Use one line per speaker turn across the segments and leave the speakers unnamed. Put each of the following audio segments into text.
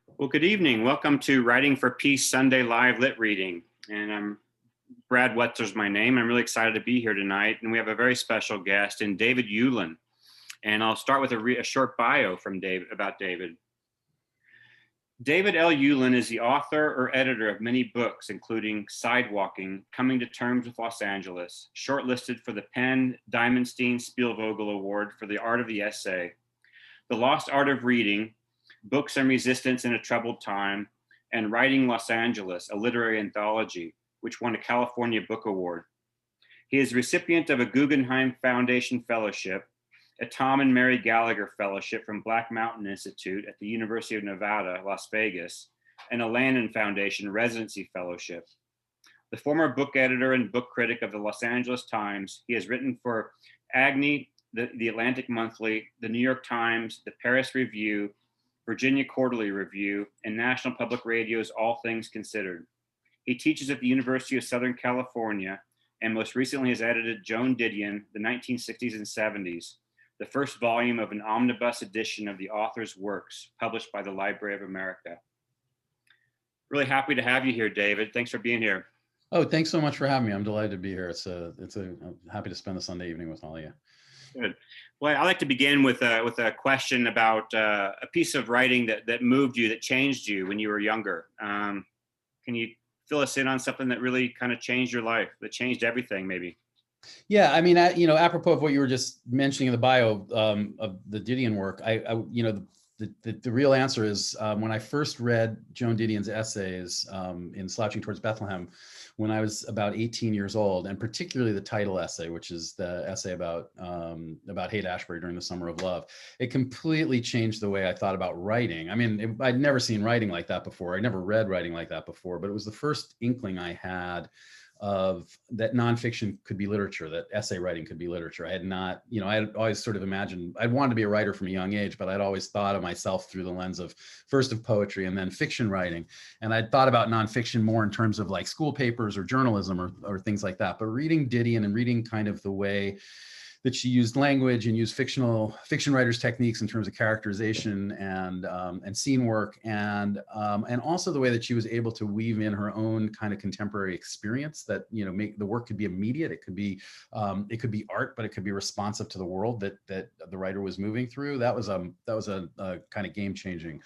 Well, good evening. Welcome to Writing for Peace Sunday Live Lit Reading. And I'm Brad Wetzler's my name. I'm really excited to be here tonight. And we have a very special guest in David Ulin. And I'll start with a short bio from David about David. David L. Ulin is the author or editor of many books, including Sidewalking, Coming to Terms with Los Angeles, shortlisted for the Penn Diamonstein Spielvogel Award for the Art of the Essay, The Lost Art of Reading, Books and Resistance in a Troubled Time, and Writing Los Angeles, a literary anthology, which won a California Book Award. He is recipient of a Guggenheim Foundation Fellowship, a Tom and Mary Gallagher Fellowship from Black Mountain Institute at the University of Nevada, Las Vegas, and a Lennon Foundation Residency Fellowship. The former book editor and book critic of the Los Angeles Times, he has written for Agni, the Atlantic Monthly, the New York Times, the Paris Review, Virginia Quarterly Review, and National Public Radio's All Things Considered. He teaches at the University of Southern California, and most recently has edited Joan Didion, the 1960s and 70s, the first volume of an omnibus edition of the author's works, published by the Library of America. Really happy to have you here, David. Thanks for being here.
Oh, thanks so much for having me. I'm delighted to be here. I'm happy to spend the Sunday evening with all of you.
Good. Well, I like to begin with a question about a piece of writing that moved you, that changed you when you were younger. Can you fill us in on something that really kind of changed your life, that changed everything, maybe?
Yeah, I mean, apropos of what you were just mentioning in the bio of the Didion work, the real answer is when I first read Joan Didion's essays in Slouching Towards Bethlehem, when I was about 18 years old, and particularly the title essay, which is the essay about Haight-Ashbury during the Summer of Love, it completely changed the way I thought about writing. I mean, I'd never seen writing like that before. I never read writing like that before, but it was the first inkling I had of that nonfiction could be literature, that essay writing could be literature. I had always sort of imagined, I'd wanted to be a writer from a young age, but I'd always thought of myself through the lens of first of poetry and then fiction writing. And I'd thought about nonfiction more in terms of like school papers or journalism or things like that. But reading Didion and reading kind of the way that she used language and used fiction writers' techniques in terms of characterization and scene work, and also the way that she was able to weave in her own kind of contemporary experience that make the work could be immediate. It could be art, but it could be responsive to the world that the writer was moving through. That was a kind of game-changing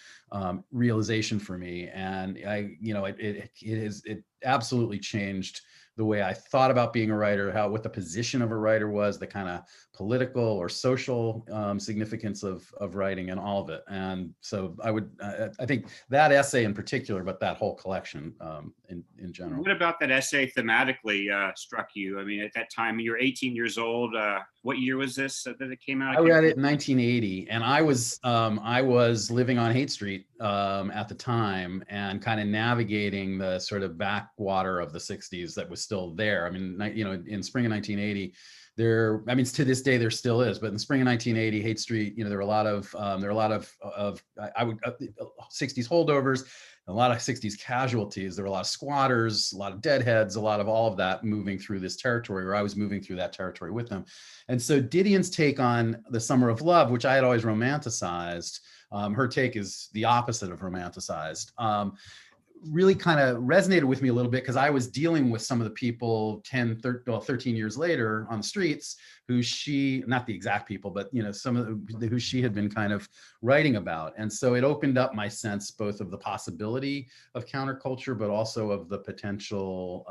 realization for me, and it absolutely changed the way I thought about being a writer, what the position of a writer was, the kind of political or social significance of writing, and all of it. And so I think that essay in particular, but that whole collection in general.
What about that essay Thematically struck you? I mean, at that time, you were 18 years old. What year was this that it came out?
I read it in 1980, and I was living on Haight Street at the time, and kind of navigating the sort of backwater of the 60s that was still there. I mean, in spring of 1980, to this day there still is, but in the spring of 1980, Haight Street, there were a lot of 60s holdovers, a lot of 60s casualties. There were a lot of squatters, a lot of deadheads, a lot of all of that moving through this territory, or I was moving through that territory with them. And so Didion's take on the Summer of Love, which I had always romanticized, her take is the opposite of romanticized, really kind of resonated with me a little bit, because I was dealing with some of the people 13 years later on the streets who she, not the exact people, but some of who she had been kind of writing about. And so it opened up my sense both of the possibility of counterculture, but also of the potential,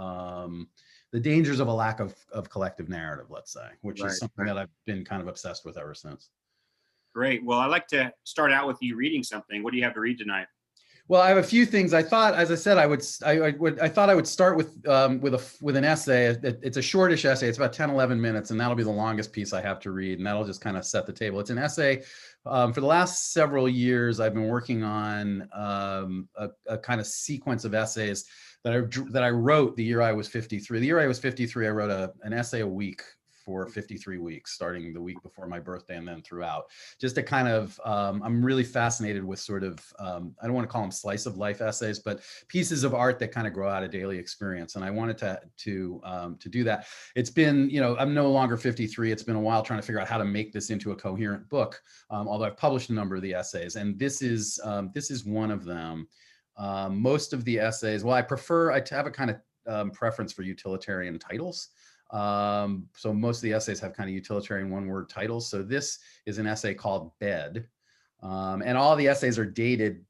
the dangers of a lack of collective narrative, let's say, which is something that I've been kind of obsessed with ever since. Great.
Well, I'd like to start out with you reading something. What do you have to read tonight?
Well, I have a few things. I thought, as I said, I thought I would start with an essay. It's a shortish essay. It's about 10, 11 minutes, and that'll be the longest piece I have to read, and that'll just kind of set the table. It's an essay. For the last several years, I've been working on a kind of sequence of essays that I wrote the year I was 53. The year I was 53, I wrote an essay a week for 53 weeks, starting the week before my birthday and then throughout. Just a kind of, I'm really fascinated with sort of, I don't want to call them slice of life essays, but pieces of art that kind of grow out of daily experience. And I wanted to do that. It's been, I'm no longer 53. It's been a while trying to figure out how to make this into a coherent book, although I've published a number of the essays, and this is one of them. Most of the essays, well, I have a kind of preference for utilitarian titles. So most of the essays have kind of utilitarian one-word titles. So this is an essay called Bed. And all the essays are dated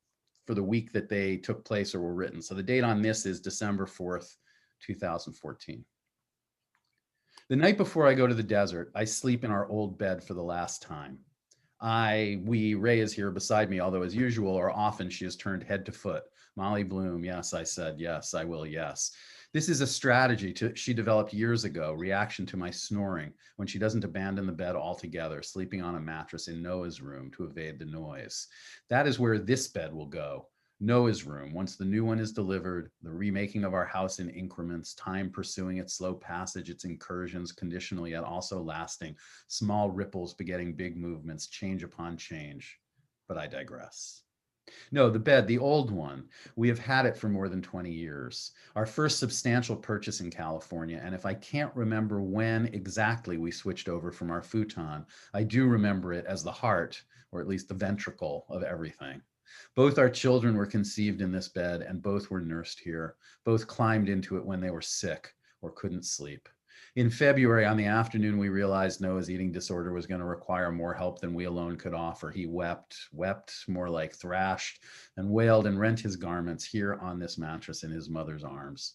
for the week that they took place or were written. So the date on this is December 4th, 2014. The night before I go to the desert, I sleep in our old bed for the last time. Ray is here beside me, although as usual, or often she is turned head to foot. Molly Bloom, yes, I said, yes, I will, yes. This is a strategy she developed years ago, reaction to my snoring, when she doesn't abandon the bed altogether, sleeping on a mattress in Noah's room to evade the noise. That is where this bed will go. Noah's room, once the new one is delivered, the remaking of our house in increments, time pursuing its slow passage, its incursions, conditional yet also lasting, small ripples begetting big movements, change upon change. But I digress. No, the bed, the old one. We have had it for more than 20 years. Our first substantial purchase in California, and if I can't remember when exactly we switched over from our futon, I do remember it as the heart, or at least the ventricle of everything. Both our children were conceived in this bed, and both were nursed here. Both climbed into it when they were sick or couldn't sleep. In February, on the afternoon, we realized Noah's eating disorder was going to require more help than we alone could offer. He wept, more like thrashed, and wailed and rent his garments here on this mattress in his mother's arms.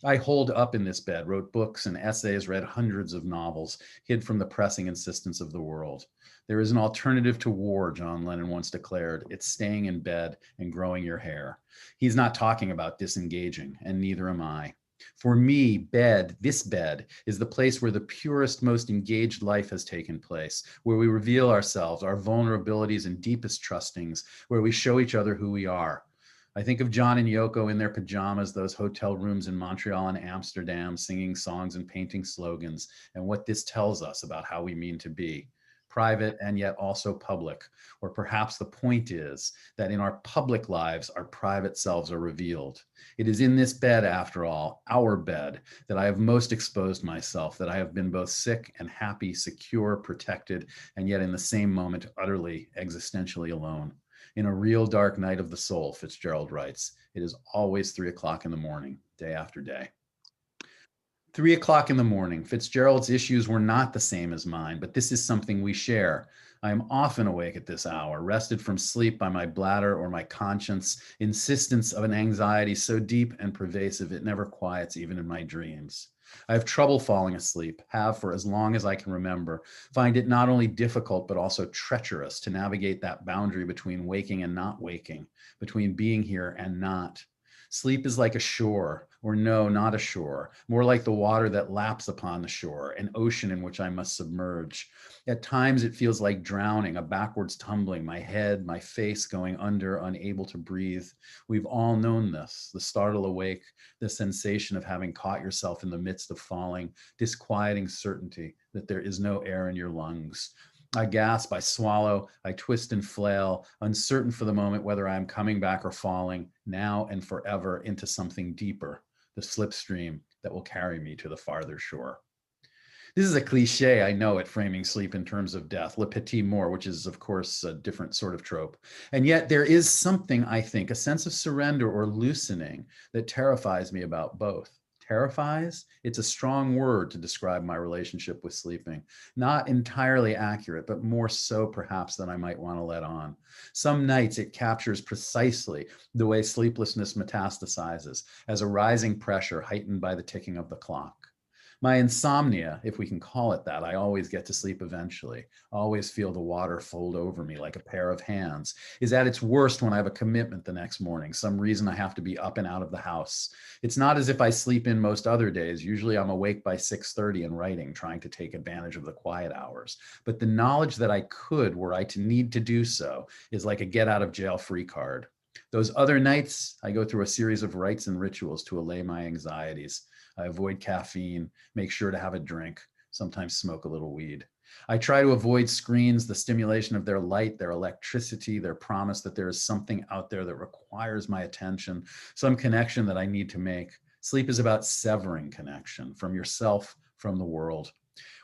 I holed up in this bed, wrote books and essays, read hundreds of novels, hid from the pressing insistence of the world. There is an alternative to war, John Lennon once declared. It's staying in bed and growing your hair. He's not talking about disengaging, and neither am I. For me, this bed, is the place where the purest, most engaged life has taken place, where we reveal ourselves, our vulnerabilities and deepest trustings, where we show each other who we are. I think of John and Yoko in their pajamas, those hotel rooms in Montreal and Amsterdam, singing songs and painting slogans, and what this tells us about how we mean to be. Private and yet also public, or perhaps the point is that in our public lives, our private selves are revealed. It is in this bed, after all, our bed, that I have most exposed myself, that I have been both sick and happy, secure, protected, and yet in the same moment, utterly, existentially alone. In a real dark night of the soul, Fitzgerald writes, it is always 3 o'clock in the morning, day after day. 3 o'clock in the morning. Fitzgerald's issues were not the same as mine, but this is something we share. I am often awake at this hour, rested from sleep by my bladder or my conscience, insistence of an anxiety so deep and pervasive it never quiets even in my dreams. I have trouble falling asleep, have for as long as I can remember, find it not only difficult but also treacherous to navigate that boundary between waking and not waking, between being here and not. Sleep is like a shore, or no, not a shore, more like the water that laps upon the shore, an ocean in which I must submerge. At times it feels like drowning, a backwards tumbling, my head, my face going under, unable to breathe. We've all known this, the startle awake, the sensation of having caught yourself in the midst of falling, disquieting certainty that there is no air in your lungs. I gasp, I swallow, I twist and flail, uncertain for the moment whether I am coming back or falling, now and forever, into something deeper, the slipstream that will carry me to the farther shore. This is a cliche, I know it, framing sleep in terms of death, le petit mort, which is, of course, a different sort of trope. And yet there is something, I think, a sense of surrender or loosening that terrifies me about both. Terrifies? It's a strong word to describe my relationship with sleeping. Not entirely accurate, but more so perhaps than I might want to let on. Some nights it captures precisely the way sleeplessness metastasizes, as a rising pressure heightened by the ticking of the clock. My insomnia, if we can call it that, I always get to sleep eventually, always feel the water fold over me like a pair of hands, is at its worst when I have a commitment the next morning, some reason I have to be up and out of the house. It's not as if I sleep in most other days. Usually I'm awake by 6:30 and writing, trying to take advantage of the quiet hours. But the knowledge that I could, were I to need to do so, is like a get out of jail free card. Those other nights, I go through a series of rites and rituals to allay my anxieties. I avoid caffeine, make sure to have a drink, sometimes smoke a little weed. I try to avoid screens, the stimulation of their light, their electricity, their promise that there is something out there that requires my attention, some connection that I need to make. Sleep is about severing connection from yourself, from the world.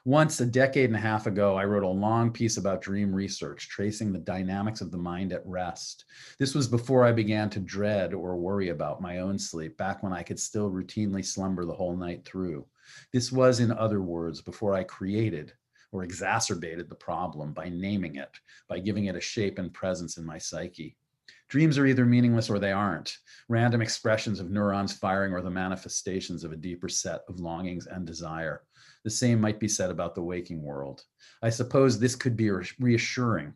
Once, a decade and a half ago, I wrote a long piece about dream research, tracing the dynamics of the mind at rest. This was before I began to dread or worry about my own sleep, back when I could still routinely slumber the whole night through. This was, in other words, before I created or exacerbated the problem by naming it, by giving it a shape and presence in my psyche. Dreams are either meaningless or they aren't, random expressions of neurons firing or the manifestations of a deeper set of longings and desire. The same might be said about the waking world. I suppose this could be reassuring,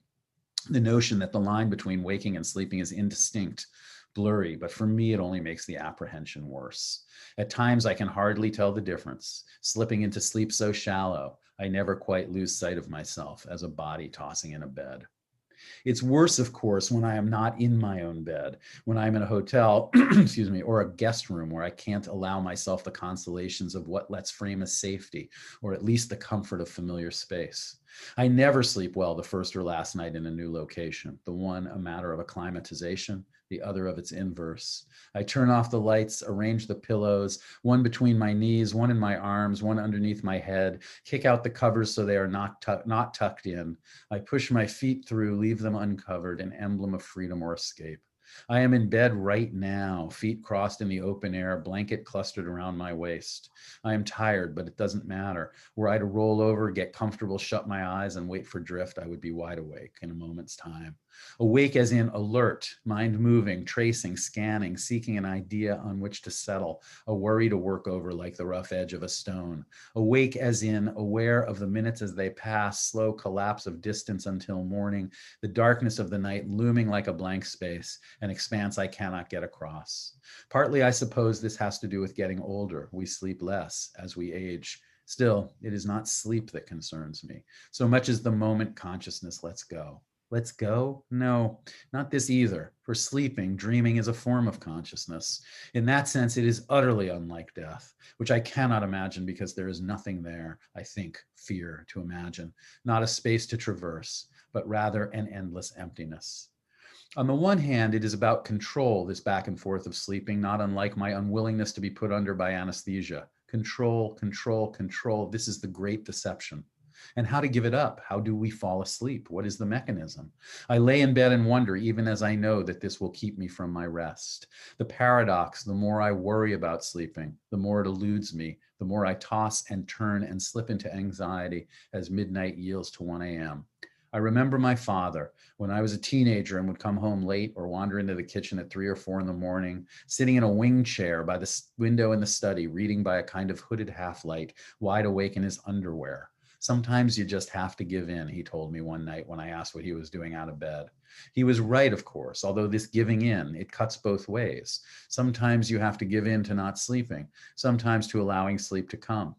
the notion that the line between waking and sleeping is indistinct, blurry, but for me, it only makes the apprehension worse. At times, I can hardly tell the difference, slipping into sleep so shallow, I never quite lose sight of myself as a body tossing in a bed. It's worse, of course, when I am not in my own bed, when I'm in a hotel, excuse me, or a guest room where I can't allow myself the consolations of what let's frame as safety, or at least the comfort of familiar space. I never sleep well the first or last night in a new location, the one a matter of acclimatization, the other of its inverse. I turn off the lights, arrange the pillows, one between my knees, one in my arms, one underneath my head, kick out the covers so they are not tucked in. I push my feet through, leave them uncovered, an emblem of freedom or escape. I am in bed right now, feet crossed in the open air, blanket clustered around my waist. I am tired, but it doesn't matter. Were I to roll over, get comfortable, shut my eyes, and wait for drift, I would be wide awake in a moment's time. Awake as in alert, mind moving, tracing, scanning, seeking an idea on which to settle, a worry to work over like the rough edge of a stone. Awake as in aware of the minutes as they pass, slow collapse of distance until morning, the darkness of the night looming like a blank space, an expanse I cannot get across. Partly, I suppose this has to do with getting older. We sleep less as we age. Still, it is not sleep that concerns me, so much as the moment consciousness lets go. Let's go? No, not this either. For sleeping, dreaming is a form of consciousness. In that sense, it is utterly unlike death, which I cannot imagine because there is nothing there, I think, fear to imagine, not a space to traverse, but rather an endless emptiness. On the one hand, it is about control, this back and forth of sleeping, not unlike my unwillingness to be put under by anesthesia. Control, control, control. This is the great deception. And how to give it up? How do we fall asleep? What is the mechanism? I lay in bed and wonder, even as I know that this will keep me from my rest. The paradox, the more I worry about sleeping, the more it eludes me, the more I toss and turn and slip into anxiety as midnight yields to 1 a.m. I remember my father when I was a teenager and would come home late or wander into the kitchen at 3 or 4 in the morning, sitting in a wing chair by the window in the study, reading by a kind of hooded half-light, wide awake in his underwear. Sometimes you just have to give in, he told me one night when I asked what he was doing out of bed. He was right, of course, although this giving in, it cuts both ways. Sometimes you have to give in to not sleeping, sometimes to allowing sleep to come.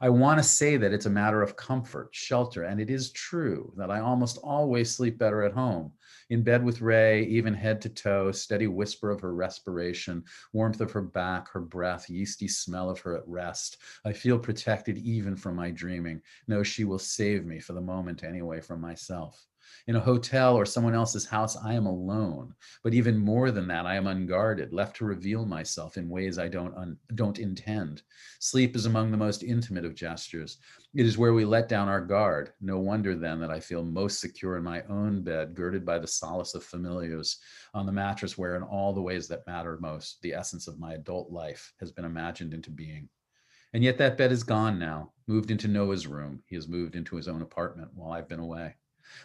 I want to say that it's a matter of comfort, shelter, and it is true that I almost always sleep better at home. In bed with Ray, even head to toe, steady whisper of her respiration, warmth of her back, her breath, yeasty smell of her at rest. I feel protected even from my dreaming. No, she will save me for the moment anyway from myself. In a hotel or someone else's house, I am alone. But even more than that, I am unguarded, left to reveal myself in ways I don't intend. Sleep is among the most intimate of gestures. It is where we let down our guard. No wonder then that I feel most secure in my own bed, girded by the solace of familiars, on the mattress where in all the ways that matter most, the essence of my adult life has been imagined into being. And yet that bed is gone now, moved into Noah's room. He has moved into his own apartment while I've been away.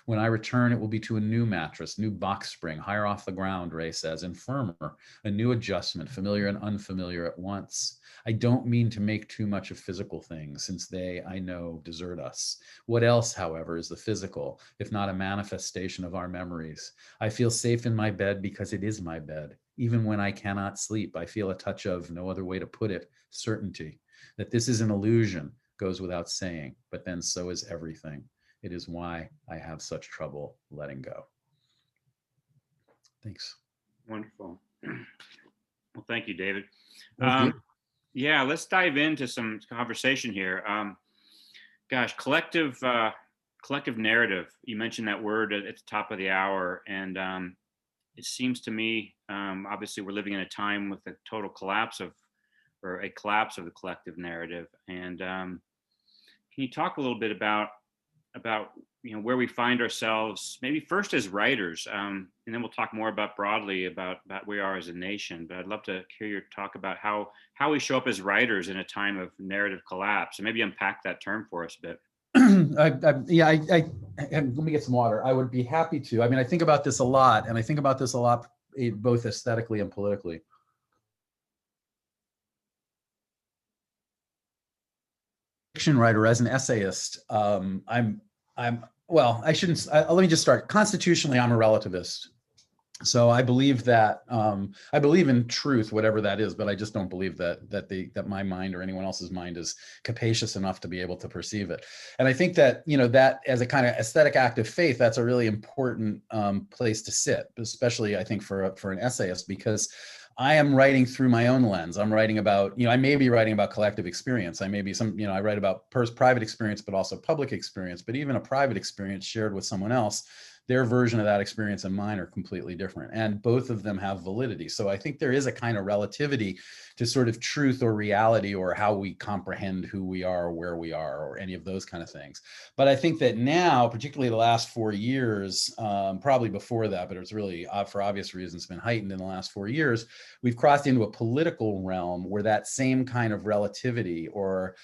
When I return, it will be to a new mattress, new box spring, higher off the ground, Ray says, and firmer, a new adjustment, familiar and unfamiliar at once. I don't mean to make too much of physical things, since they, I know, desert us. What else, however, is the physical, if not a manifestation of our memories? I feel safe in my bed because it is my bed. Even when I cannot sleep, I feel a touch of, no other way to put it, certainty. That this is an illusion goes without saying, but then so is everything. It is why I have such trouble letting go. Thanks.
Wonderful. Well, thank you, David.
Thank you.
Yeah, let's dive into some conversation here. Gosh, collective narrative. You mentioned that word at the top of the hour, and it seems to me, obviously, we're living in a time with a total collapse of, or a collapse of the collective narrative. And can you talk a little bit about where we find ourselves, maybe first as writers, and then we'll talk more about broadly about where we are as a nation. But I'd love to hear your talk about how we show up as writers in a time of narrative collapse, and maybe unpack that term for us a bit.
Let me get some water. I would be happy to. I mean, I think about this a lot, and I think about this a lot, both aesthetically and politically. Fiction writer, as an essayist, well, I shouldn't, let me just start. Constitutionally, I'm a relativist. So I believe that, I believe in truth, whatever that is, but I just don't believe that my mind or anyone else's mind is capacious enough to be able to perceive it. And I think that, that as a kind of aesthetic act of faith, that's a really important place to sit, especially I think for an essayist, because I am writing through my own lens. I'm writing about, I may be writing about collective experience. I may be I write about private experience, but also public experience, but even a private experience shared with someone else, their version of that experience and mine are completely different. And both of them have validity. So I think there is a kind of relativity to sort of truth or reality, or how we comprehend who we are or where we are, or any of those kind of things. But I think that now, particularly the last 4 years, probably before that, but it's really, for obvious reasons, been heightened in the last 4 years, we've crossed into a political realm where that same kind of relativity or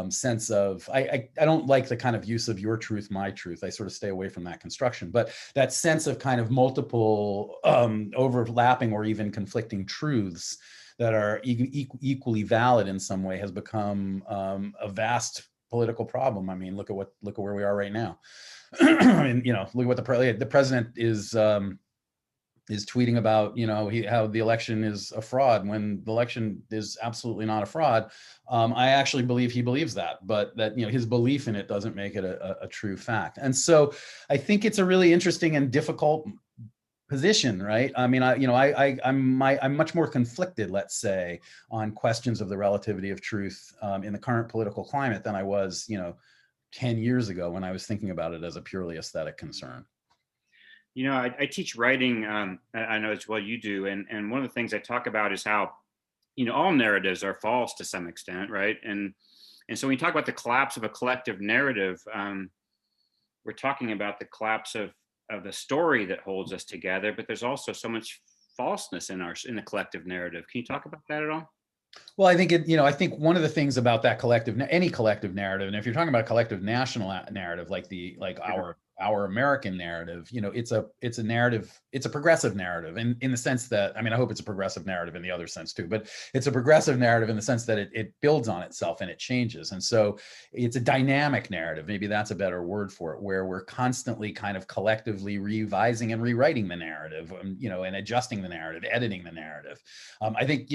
sense of, I don't like the kind of use of your truth, my truth. I sort of stay away from that construction, but that sense of kind of multiple overlapping or even conflicting truths that are equally valid in some way has become a vast political problem. I mean, look at where we are right now. I mean, look at what the president is tweeting about, how the election is a fraud, when the election is absolutely not a fraud. I actually believe he believes that, but that, his belief in it doesn't make it a true fact. And so I think it's a really interesting and difficult position, right? I mean, I'm much more conflicted, let's say, on questions of the relativity of truth in the current political climate than I was, 10 years ago when I was thinking about it as a purely aesthetic concern.
I teach writing, I know as well you do. And one of the things I talk about is how, all narratives are false to some extent, right? And so when you talk about the collapse of a collective narrative, we're talking about the collapse of the story that holds us together, but there's also so much falseness in the collective narrative. Can you talk about that at all?
Well, I think I think one of the things about that any collective narrative, and if you're talking about a collective national narrative, like our American narrative, it's a narrative, it's a progressive narrative in the sense that, I mean, I hope it's a progressive narrative in the other sense too, but it's a progressive narrative in the sense that it builds on itself and it changes. And so it's a dynamic narrative, maybe that's a better word for it, where we're constantly kind of collectively revising and rewriting the narrative, and adjusting the narrative, editing the narrative. I think,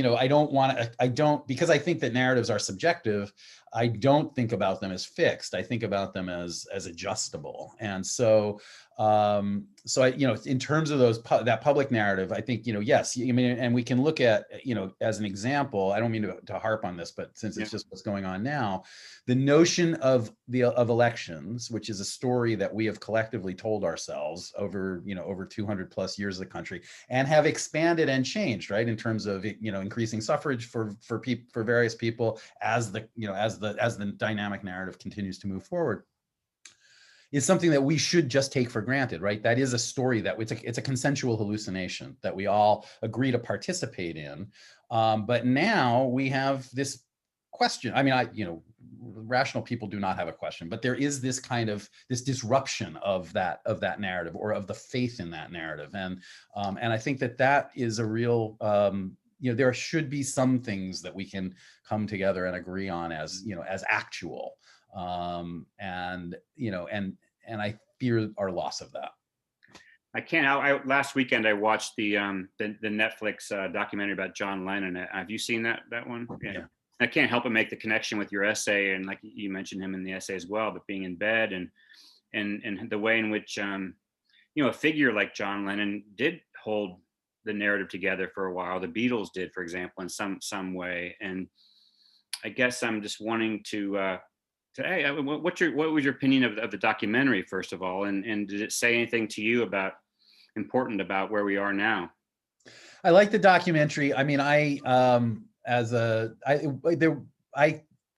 because I think that narratives are subjective, I don't think about them as fixed. I think about them as adjustable. And so, in terms of that public narrative, I think, yes, I mean, and we can look at, as an example, I don't mean to harp on this, but since it's just what's going on now, the notion of elections, which is a story that we have collectively told ourselves over 200 plus years of the country, and have expanded and changed, right, in terms of, increasing suffrage for various people as the dynamic narrative continues to move forward, is something that we should just take for granted, right? That is a story that it's a consensual hallucination that we all agree to participate in. But now we have this question. I mean, rational people do not have a question, but there is this kind of this disruption of that narrative, or of the faith in that narrative. And I think that is a real, there should be some things that we can come together and agree on as actual. And I fear our loss of that.
I can't. Last weekend I watched the Netflix documentary about John Lennon. Have you seen that one? Yeah. I can't help but make the connection with your essay, and like you mentioned him in the essay as well, but being in bed and the way in which a figure like John Lennon did hold the narrative together for a while. The Beatles did, for example, in some way. And I guess I'm just wanting to Today, what was your opinion of the documentary, first of all, and did it say anything to you important about where we are now?
I like the documentary. I mean, I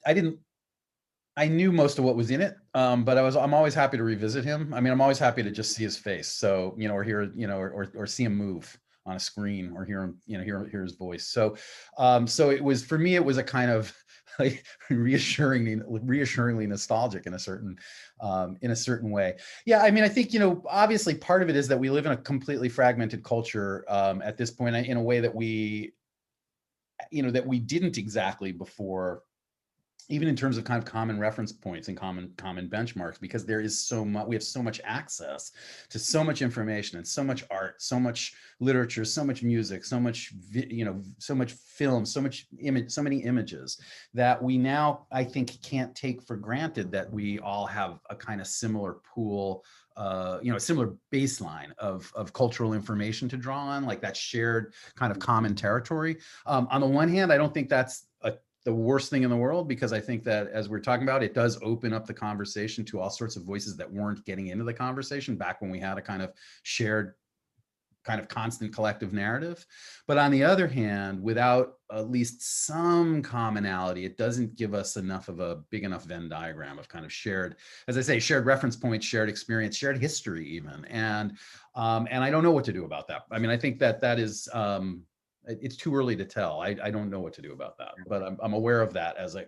didn't, I knew most of what was in it, but I'm always happy to revisit him. I mean, I'm always happy to just see his face. So, or hear, or see him move on a screen, or hear him, hear his voice. So, so it was, for me, it was a kind of like reassuringly nostalgic in a certain way. Yeah. I mean, I think, obviously part of it is that we live in a completely fragmented culture at this point, in a way that we didn't exactly before, even in terms of kind of common reference points and common benchmarks, because there is so much, we have so much access to so much information and so much art, so much literature, so much music, so much, so much film, so many images, that we now, I think, can't take for granted that we all have a kind of similar pool, a similar baseline of cultural information to draw on, like that shared kind of common territory. On the one hand, I don't think that's the worst thing in the world, because I think that, as we're talking about, it does open up the conversation to all sorts of voices that weren't getting into the conversation back when we had a kind of shared, kind of constant collective narrative. But on the other hand, without at least some commonality, it doesn't give us enough of a big enough Venn diagram of kind of shared, as I say, shared reference points, shared experience, shared history even. And I don't know what to do about that. I mean, I think that is, it's too early to tell. I don't know what to do about that, but I'm aware of that as I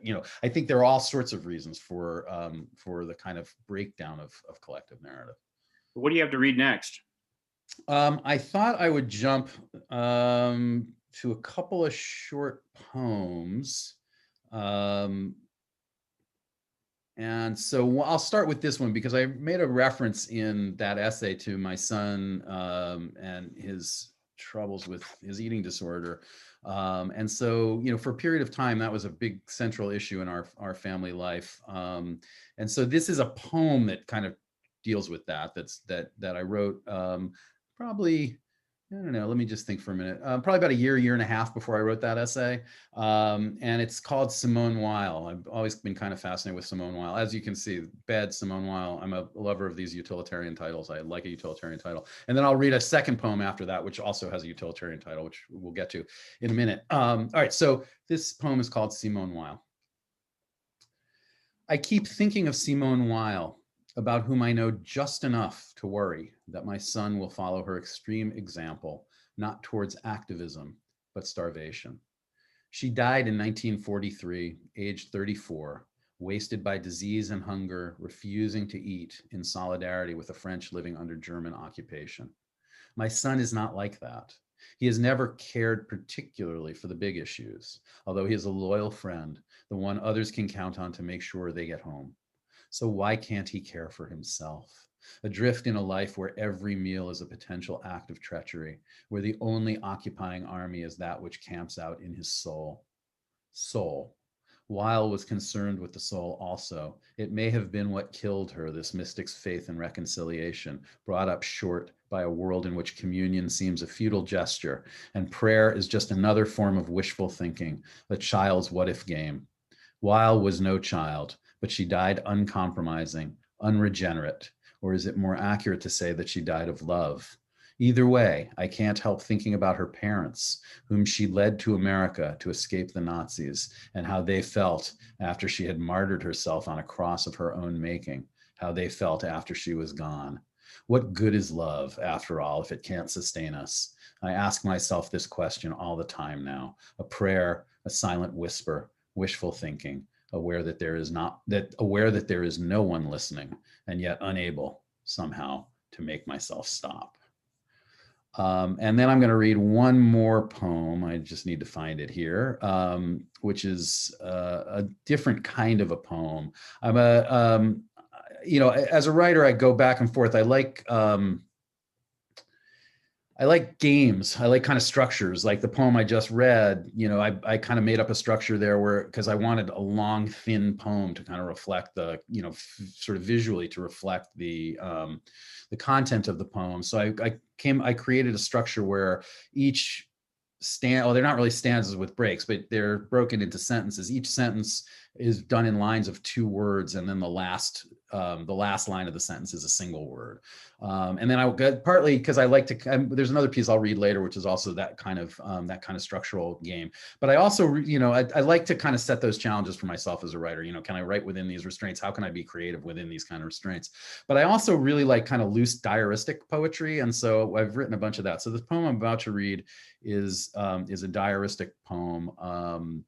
think there are all sorts of reasons for the kind of breakdown of collective narrative.
What do you have to read next?
I thought I would jump to a couple of short poems. And so I'll start with this one, because I made a reference in that essay to my son and his troubles with his eating disorder. And so, for a period of time, that was a big central issue in our family life. And so this is a poem that kind of deals with that I wrote probably, I don't know, let me just think for a minute. Probably about a year and a half before I wrote that essay. And it's called Simone Weil. I've always been kind of fascinated with Simone Weil. As you can see, bad Simone Weil. I'm a lover of these utilitarian titles. I like a utilitarian title. And then I'll read a second poem after that, which also has a utilitarian title, which we'll get to in a minute. All right, so this poem is called Simone Weil. I keep thinking of Simone Weil, about whom I know just enough to worry that my son will follow her extreme example, not towards activism, but starvation. She died in 1943, aged 34, wasted by disease and hunger, refusing to eat in solidarity with the French living under German occupation. My son is not like that. He has never cared particularly for the big issues, although he is a loyal friend, the one others can count on to make sure they get home. So why can't he care for himself? Adrift in a life where every meal is a potential act of treachery, where the only occupying army is that which camps out in his soul. Soul. Weil was concerned with the soul also. It may have been what killed her, this mystic's faith in reconciliation, brought up short by a world in which communion seems a futile gesture, and prayer is just another form of wishful thinking, a child's what-if game. Weil was no child, but she died uncompromising, unregenerate, or is it more accurate to say that she died of love? Either way, I can't help thinking about her parents, whom she led to America to escape the Nazis, and how they felt after she had martyred herself on a cross of her own making, how they felt after she was gone. What good is love, after all, if it can't sustain us? I ask myself this question all the time now, a prayer, a silent whisper, wishful thinking, aware that there is no one listening, and yet unable somehow to make myself stop. And then I'm going to read one more poem. I just need to find it here, which is a different kind of a poem. As a writer, I go back and forth. I like games. I like kind of structures, like the poem I just read. I kind of made up a structure there because I wanted a long, thin poem to kind of reflect the, sort of visually to reflect the content of the poem. So I created a structure where each they're not really stanzas with breaks, but they're broken into sentences. Each sentence is done in lines of 2 words, and then the last line of the sentence is a single word. And then I partly because I like to. There's another piece I'll read later, which is also that kind of structural game. But I also, I like to kind of set those challenges for myself as a writer. Can I write within these restraints? How can I be creative within these kind of restraints? But I also really like kind of loose diaristic poetry, and so I've written a bunch of that. So this poem I'm about to read is a diaristic poem.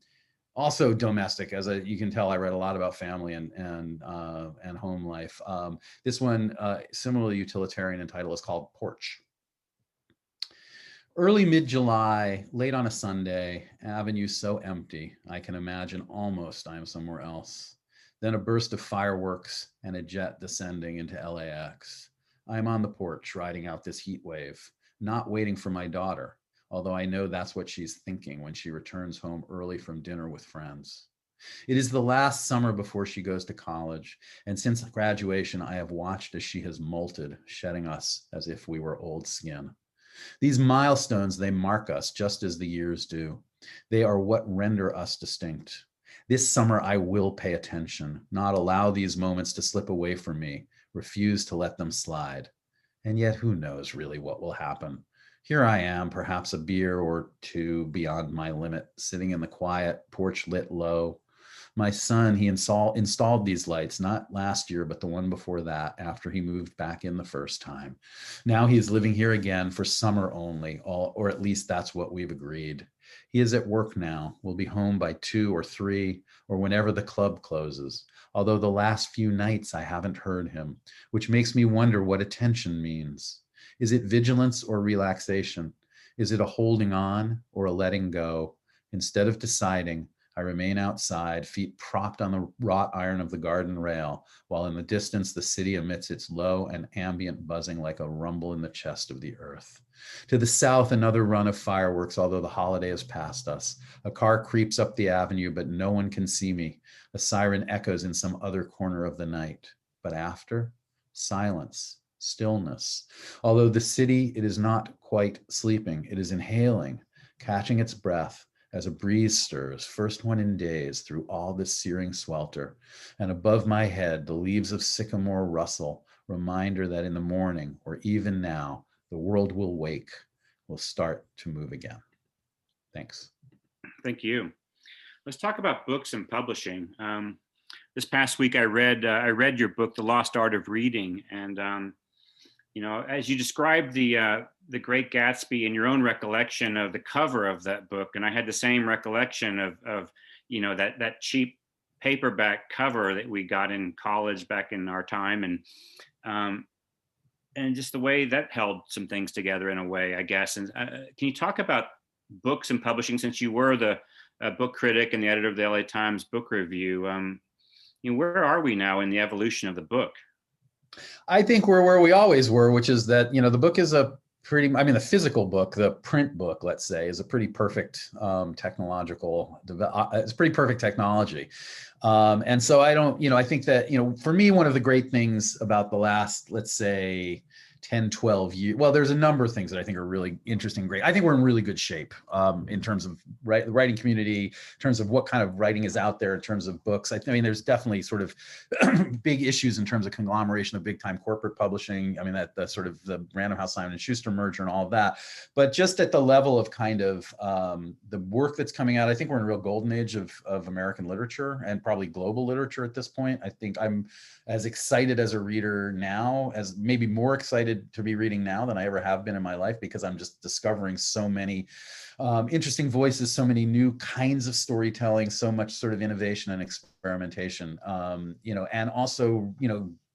Also domestic, you can tell, I read a lot about family and home life. This one, similarly utilitarian in title, is called Porch. Early mid-July, late on a Sunday, avenue so empty, I can imagine almost I am somewhere else. Then a burst of fireworks and a jet descending into LAX. I am on the porch riding out this heat wave, not waiting for my daughter, although I know that's what she's thinking when she returns home early from dinner with friends. It is the last summer before she goes to college, and since graduation, I have watched as she has molted, shedding us as if we were old skin. These milestones, they mark us just as the years do. They are what render us distinct. This summer, I will pay attention, not allow these moments to slip away from me, refuse to let them slide. And yet, who knows really what will happen? Here I am, perhaps a beer or 2 beyond my limit, sitting in the quiet, porch lit low. My son, he installed these lights, not last year, but the one before that, after he moved back in the first time. Now he is living here again for summer only, or at least that's what we've agreed. He is at work now, will be home by 2 or 3, or whenever the club closes. Although the last few nights I haven't heard him, which makes me wonder what attention means. Is it vigilance or relaxation? Is it a holding on or a letting go? Instead of deciding, I remain outside, feet propped on the wrought iron of the garden rail, while in the distance the city emits its low and ambient buzzing like a rumble in the chest of the earth. To the south, another run of fireworks, although the holiday has passed us. A car creeps up the avenue, but no one can see me. A siren echoes in some other corner of the night. But after, silence. Stillness. Although the city, it is not quite sleeping. It is inhaling, catching its breath as a breeze stirs, first one in days, through all this searing swelter. And above my head, the leaves of sycamore rustle, reminder that in the morning, or even now, the world will wake, will start to move again. Thanks.
Thank you. Let's talk about books and publishing. This past week, I read your book, The Lost Art of Reading, and as you described the Great Gatsby in your own recollection of the cover of that book, and I had the same recollection of that cheap paperback cover that we got in college back in our time, and just the way that held some things together in a way, I guess. And can you talk about books and publishing, since you were the book critic and the editor of the LA Times Book Review? Where are we now in the evolution of the book?
I think we're where we always were, which is that, the book is the physical book, the print book, let's say, is a pretty perfect it's pretty perfect technology. And so I think that, for me, one of the great things about the last, let's say, 10, 12 years, well, there's a number of things that I think are really interesting, great. I think we're in really good shape in terms of the writing community, in terms of what kind of writing is out there, in terms of books. I mean, there's definitely sort of big issues in terms of conglomeration of big time corporate publishing. I mean, that the sort of the Random House Simon and Schuster merger and all of that. But just at the level of kind of the work that's coming out, I think we're in a real golden age of American literature and probably global literature at this point. I think I'm as excited as a reader now, as maybe more excited to be reading now than I ever have been in my life, because I'm just discovering so many interesting voices, so many new kinds of storytelling, so much sort of innovation and experimentation, and also,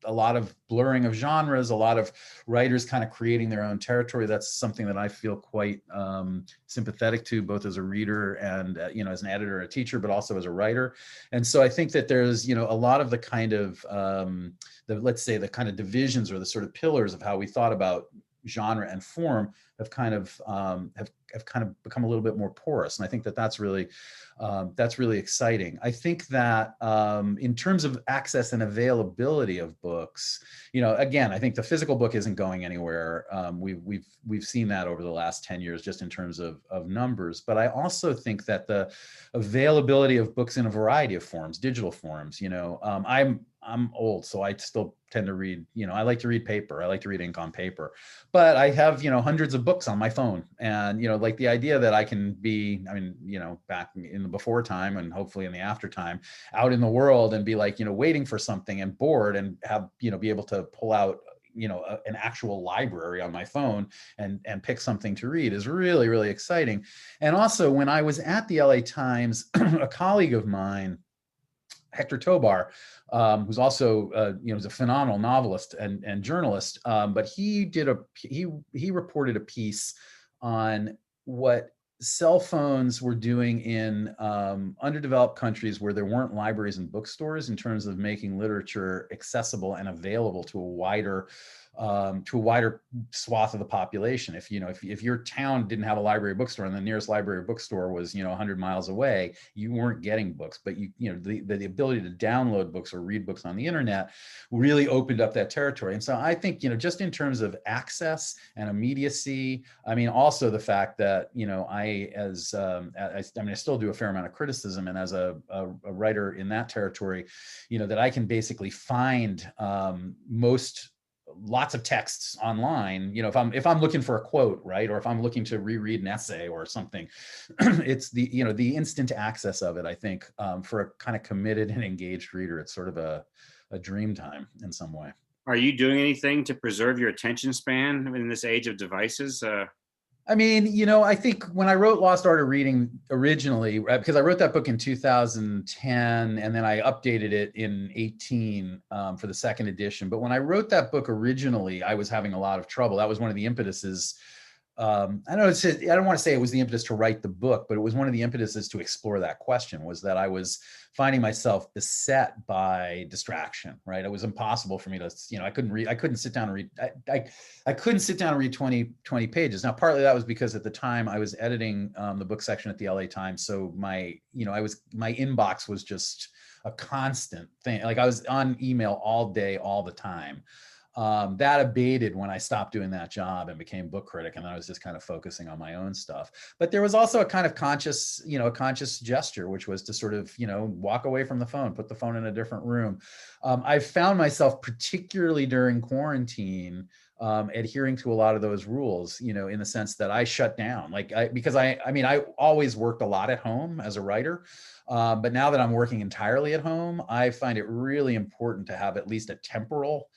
a lot of blurring of genres, a lot of writers kind of creating their own territory. That's something that I feel quite sympathetic to, both as a reader and, as an editor, a teacher, but also as a writer. And so I think that there's, a lot of the kind of, let's say the kind of divisions or the sort of pillars of how we thought about genre and form have kind of have kind of become a little bit more porous. And I think that that's really exciting. I think that in terms of access and availability of books, again, I think the physical book isn't going anywhere. We've seen that over the last 10 years, just in terms of numbers. But I also think that the availability of books in a variety of forms, digital forms, I'm old, so I still tend to read, I like to read paper. I like to read ink on paper, but I have, hundreds of books on my phone. And, like the idea that I can be, back in the before time and hopefully in the after time, out in the world and be like, waiting for something and bored and have, be able to pull out, an actual library on my phone and pick something to read is really, really exciting. And also when I was at the LA Times, a colleague of mine, Hector Tobar, who's also is a phenomenal novelist and journalist, but he reported a piece on what cell phones were doing in underdeveloped countries where there weren't libraries and bookstores, in terms of making literature accessible and available to a wider swath of the population. If your town didn't have a library or bookstore and the nearest library or bookstore was 100 miles away, you weren't getting books. But the ability to download books or read books on the internet really opened up that territory. And so I think just in terms of access and immediacy, also the fact that I still do a fair amount of criticism, and as a writer in that territory, that I can basically find lots of texts online, if I'm looking for a quote, right, or if I'm looking to reread an essay or something, it's the instant access of it. I think for a kind of committed and engaged reader, it's sort of a dream time in some way.
Are you doing anything to preserve your attention span in this age of devices?
I think when I wrote Lost Art of Reading originally, because I wrote that book in 2010 and then I updated it in 18 for the second edition. But when I wrote that book originally, I was having a lot of trouble. That was one of the impetuses. I don't want to say it was the impetus to write the book, but it was one of the impetuses to explore that question, was that I was finding myself beset by distraction, right? It was impossible for me to, I couldn't sit down and read. I couldn't sit down and read 20 pages. Now, partly that was because at the time I was editing the book section at the LA Times. So my inbox was just a constant thing. Like I was on email all day, all the time. That abated when I stopped doing that job and became book critic, and then I was just kind of focusing on my own stuff. But there was also a kind of conscious gesture, which was to sort of, walk away from the phone, put the phone in a different room. I found myself, particularly during quarantine, adhering to a lot of those rules, in the sense that I shut down, because I always worked a lot at home as a writer. But now that I'm working entirely at home, I find it really important to have at least a temporal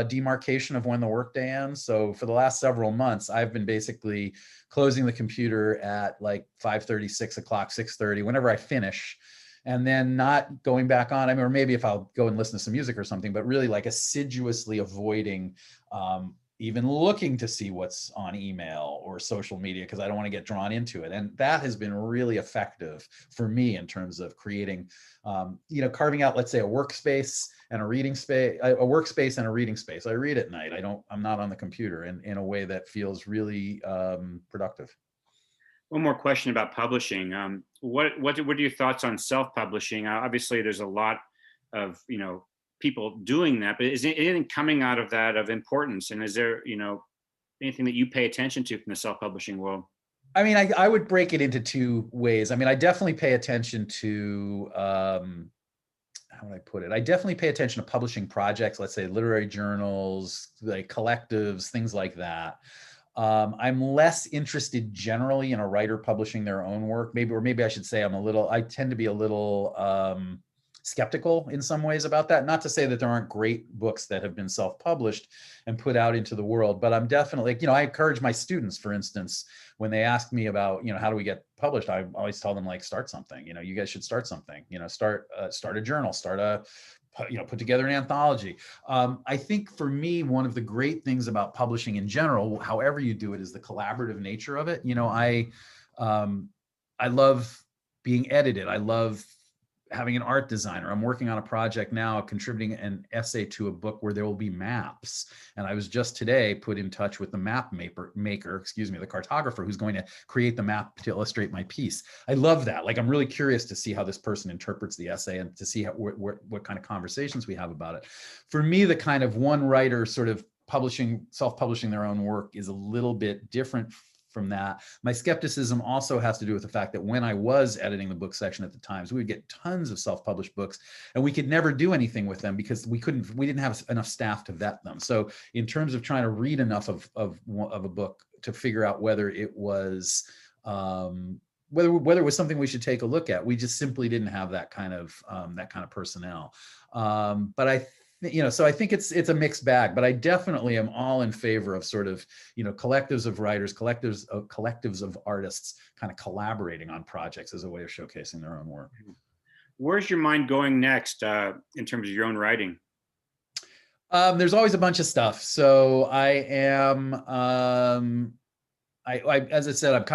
demarcation of when the workday ends. So for the last several months, I've been basically closing the computer at like 5:30, 6 o'clock, 6:30, whenever I finish, and then not going back on. Or maybe if I'll go and listen to some music or something, but really like assiduously avoiding even looking to see what's on email or social media, because I don't want to get drawn into it. And that has been really effective for me in terms of creating, carving out, let's say, a workspace and a reading space, a workspace and a reading space. I read at night. I'm not on the computer in a way that feels really productive.
One more question about publishing. What are your thoughts on self-publishing? Obviously, there's a lot of, people doing that, but is anything coming out of that of importance? And is there, anything that you pay attention to from the self-publishing world?
I would break it into two ways. I definitely pay attention to, how would I put it? I definitely pay attention to publishing projects, let's say literary journals, like collectives, things like that. I'm less interested generally in a writer publishing their own work. Maybe I should say I tend to be a little, skeptical in some ways about that. Not to say that there aren't great books that have been self-published and put out into the world, but I'm definitely, I encourage my students, for instance, when they ask me about, how do we get published? I always tell them, start something, you guys should start something, start a journal, put together an anthology. I think for me, one of the great things about publishing in general, however you do it, is the collaborative nature of it. I love being edited. I love having an art designer. I'm working on a project now, contributing an essay to a book where there will be maps. And I was just today put in touch with the map maker, excuse me, the cartographer who's going to create the map to illustrate my piece. I love that. Like, I'm really curious to see how this person interprets the essay and to see what kind of conversations we have about it. For me, the kind of one writer sort of self-publishing their own work is a little bit different from that. My skepticism also has to do with the fact that when I was editing the book section at the Times, we would get tons of self-published books and we could never do anything with them because we didn't have enough staff to vet them. So in terms of trying to read enough of a book to figure out whether it was whether it was something we should take a look at, we just simply didn't have that kind of personnel. But so I think it's a mixed bag, but I definitely am all in favor of sort of, collectives of writers, collectives of artists kind of collaborating on projects as a way of showcasing their own work.
Where's your mind going next in terms of your own writing?
There's always a bunch of stuff. So I am, as I said,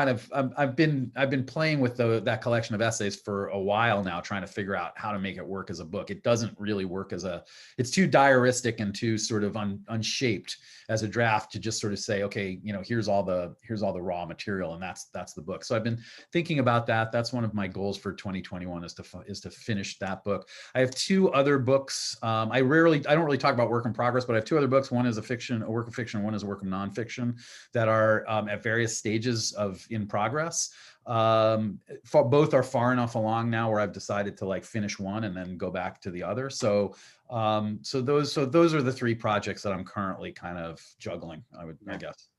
I've been playing with that collection of essays for a while now, trying to figure out how to make it work as a book. It doesn't really work it's too diaristic and too sort of unshaped as a draft to just sort of say, okay, here's all the raw material and that's the book. So I've been thinking about that. That's one of my goals for 2021 is to finish that book. I have two other books. I don't really talk about work in progress, but I have two other books. One is a work of fiction. One is a work of nonfiction that are at various stages in progress. Both are far enough along now where I've decided to finish one and then go back to the other. So those are the three projects that I'm currently kind of juggling, I guess.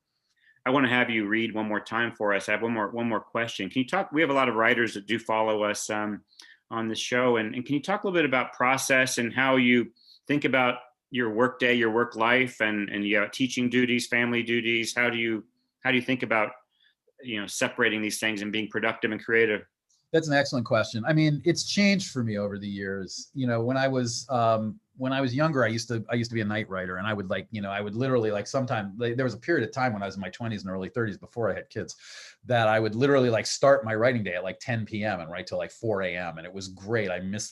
I want to have you read one more time for us. I have one more question. Can you talk? We have a lot of writers that do follow us on the show, and can you talk a little bit about process and how you think about your work day, your work life, and teaching duties, family duties? How do you think about separating these things and being productive and creative?
That's an excellent question. I mean, it's changed for me over the years. When I was younger, I used to be a night writer, and I would I would literally sometime there was a period of time when I was in my 20s and early 30s before I had kids that I would literally start my writing day at 10 p.m. and write till 4 a.m. and it was great. I miss